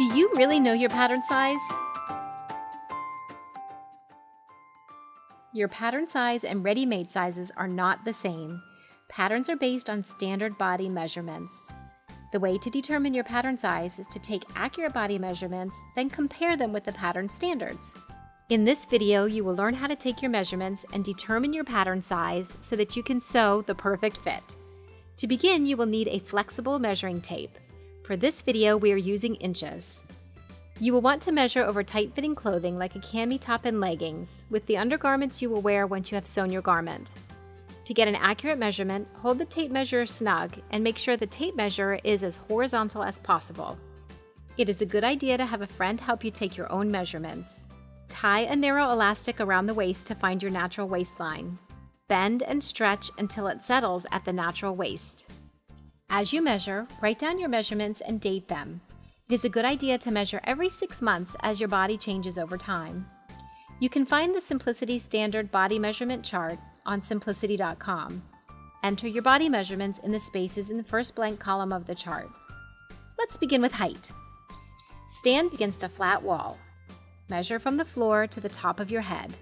Do you really know your pattern size? Your pattern size and ready-made sizes are not the same. Patterns are based on standard body measurements. The way to determine your pattern size is to take accurate body measurements, then compare them with the pattern standards. In this video, you will learn how to take your measurements and determine your pattern size so that you can sew the perfect fit. To begin, you will need a flexible measuring tape. For this video, we are using inches. You will want to measure over tight-fitting clothing like a cami top and leggings, with the undergarments you will wear once you have sewn your garment. To get an accurate measurement, hold the tape measure snug and make sure the tape measure is as horizontal as possible. It is a good idea to have a friend help you take your own measurements. Tie a narrow elastic around the waist to find your natural waistline. Bend and stretch until it settles at the natural waist. As you measure, write down your measurements and date them. It is a good idea to measure every 6 months as your body changes over time. You can find the Simplicity Standard Body Measurement Chart on simplicity.com. Enter your body measurements in the spaces in the first blank column of the chart. Let's begin with height. Stand against a flat wall. Measure from the floor to the top of your head.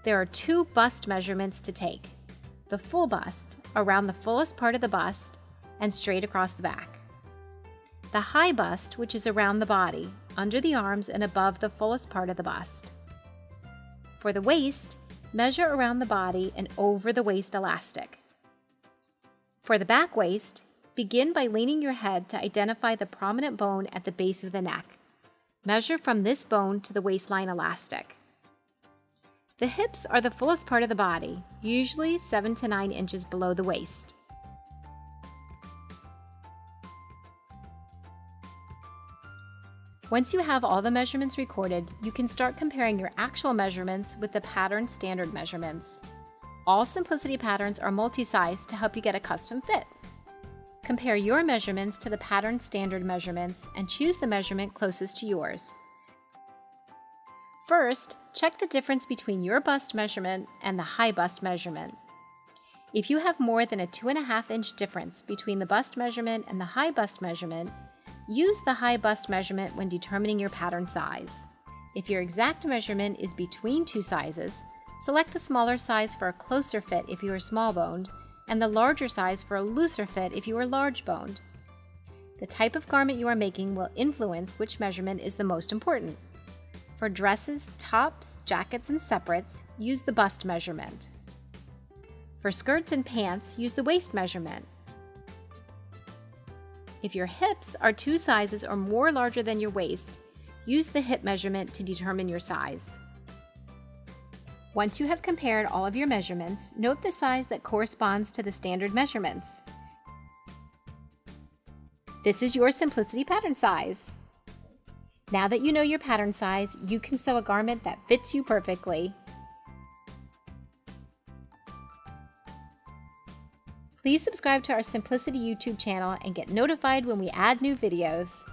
There are 2 bust measurements to take. The full bust, around the fullest part of the bust, and straight across the back. The high bust, which is around the body, under the arms and above the fullest part of the bust. For the waist, measure around the body and over the waist elastic. For the back waist, begin by leaning your head to identify the prominent bone at the base of the neck. Measure from this bone to the waistline elastic. The hips are the fullest part of the body, usually 7 to 9 inches below the waist. Once you have all the measurements recorded, you can start comparing your actual measurements with the pattern standard measurements. All Simplicity patterns are multi-size to help you get a custom fit. Compare your measurements to the pattern standard measurements and choose the measurement closest to yours. First, check the difference between your bust measurement and the high bust measurement. If you have more than a 2.5-inch difference between the bust measurement and the high bust measurement, use the high bust measurement when determining your pattern size. If your exact measurement is between 2 sizes, select the smaller size for a closer fit if you are small-boned, and the larger size for a looser fit if you are large-boned. The type of garment you are making will influence which measurement is the most important. For dresses, tops, jackets, and separates, use the bust measurement. For skirts and pants, use the waist measurement. If your hips are 2 sizes or more larger than your waist, use the hip measurement to determine your size. Once you have compared all of your measurements, note the size that corresponds to the standard measurements. This is your Simplicity pattern size. Now that you know your pattern size, you can sew a garment that fits you perfectly. Please subscribe to our Simplicity YouTube channel and get notified when we add new videos.